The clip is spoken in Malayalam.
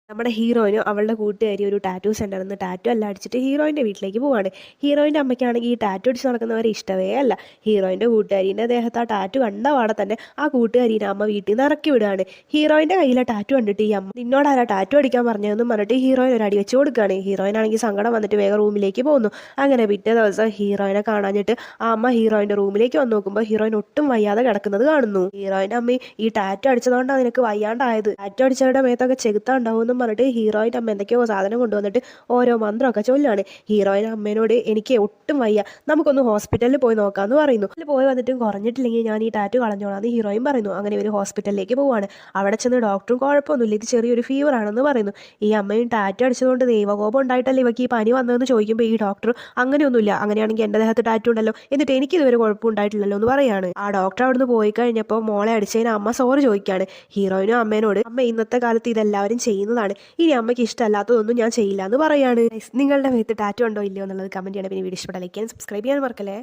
നമ്മുടെ ഹീറോയിനും അവളുടെ കൂട്ടുകാരി ഒരു ടാറ്റൂ സെൻ്ററിൽ നിന്ന് ടാറ്റൂ എല്ലാം അടിച്ചിട്ട് ഹീറോയിൻ്റെ വീട്ടിലേക്ക് പോവാണ്. ഹീറോയിൻ്റെ അമ്മയ്ക്കാണെങ്കിൽ ഈ ടാറ്റൂ അടിച്ച് നടക്കുന്നവരെ ഇഷ്ടമേ അല്ല. ഹീറോയിൻ്റെ കൂട്ടുകാരീൻ്റെ ദേഹത്ത് ആ ടാറ്റൂ കണ്ട പാടെ തന്നെ ആ കൂട്ടുകാരീനെ അമ്മ വീട്ടിൽ നിന്ന് ഇറക്കി വിടുകയാണ്. ഹീറോയിൻ്റെ കയ്യിലെ ടാറ്റൂ കണ്ടിട്ട് ഈ അമ്മ നിന്നോടാരാ ടാറ്റൂ അടിക്കാൻ പറഞ്ഞതെന്നും പറഞ്ഞിട്ട് ഹീറോയിൻ ഒരു അടി വെച്ച് കൊടുക്കുകയാണ്. ഹീറോയിനാണെങ്കിൽ സങ്കടം വന്നിട്ട് വേഗം റൂമിലേക്ക് പോകുന്നു. അങ്ങനെ പിറ്റേ ദിവസം ഹീറോയിനെ കാണാഞ്ഞിട്ട് ആ അമ്മ ഹീറോയിൻ്റെ റൂമിലേക്ക് വന്ന് നോക്കുമ്പോൾ ഹീറോയിൻ ഒട്ടും വയ്യാതെ കിടക്കുന്നത് കാണുന്നു. ഹീറോയിൻ്റെ അമ്മ ഈ ടാറ്റൂ അടിച്ചതുകൊണ്ടാണ് നിനക്ക് വയ്യാണ്ടായത്, ടാറ്റൂ അടിച്ചവരുടെ മേത്തൊക്കെ ചെകുത്താണ്ടാവും പറഞ്ഞിട്ട് ഹീറോയിൻ്റെ അമ്മ എന്തൊക്കെയോ സാധനം കൊണ്ടുവന്നിട്ട് ഓരോ മന്ത്രമൊക്കെ ചൊല്ലാണ്. ഹീറോയിൻ അമ്മേനോട് എനിക്ക് ഒട്ടും വയ്യ, നമുക്കൊന്ന് ഹോസ്പിറ്റലിൽ പോയി നോക്കാമെന്ന് പറയുന്നു. അതിൽ പോയി വന്നിട്ടും കുറഞ്ഞിട്ടില്ലെങ്കിൽ ഞാൻ ഈ ടാറ്റു കളഞ്ഞോളാന്ന് ഹീറോയിൻ പറയുന്നു. അങ്ങനെ ഒരു ഹോസ്പിറ്റലിലേക്ക് പോവാണ്. അവിടെ ചെന്ന് ഡോക്ടറും കുഴപ്പമൊന്നുമില്ല, ഇത് ചെറിയൊരു ഫീവർ ആണെന്ന് പറയുന്നു. ഈ അമ്മയും ടാറ്റു അടിച്ചതുകൊണ്ട് ദൈവകോപം ഉണ്ടായിട്ടല്ലേ ഇവയ്ക്ക് ഈ പനി വന്നതെന്ന് ചോദിക്കുമ്പോൾ ഈ ഡോക്ടർ അങ്ങനെയൊന്നുമില്ല, അങ്ങനെയാണെങ്കിൽ എൻ്റെ ദേഹത്ത് ടാറ്റു ഉണ്ടല്ലോ, എന്നിട്ട് എനിക്ക് ഇതുവരെ കുഴപ്പമുണ്ടായിട്ടില്ലല്ലോ എന്ന് പറയാണ്. ആ ഡോക്ടർ അവിടുന്ന് പോയി കഴിഞ്ഞപ്പോൾ മോളെ അടിച്ചതിന് അമ്മ സോറി ചോദിക്കുകയാണ് ഹീറോയിനും അമ്മേനോട്. അമ്മ ഇന്നത്തെ കാലത്ത് ഇതെല്ലാവരും ചെയ്യുന്നതാണ്, ഇനി അമ്മയ്ക്ക് ഇഷ്ടമല്ലാത്തതൊന്നും ഞാൻ ചെയ്യില്ല എന്ന് പറയാണ്. നിങ്ങളുടെ മേത്ത് ടാറ്റു ഉണ്ടോ ഇല്ലയോ എന്നുള്ളത് കമൻറ്റ് ചെയ്യണം. പിന്നെ വീഡിയോ ഇഷ്ടപ്പെട്ടാൽ ലൈക്ക് ചെയ്യാനും സബ്സ്ക്രൈബ് ചെയ്യാനും മറക്കല്ലേ.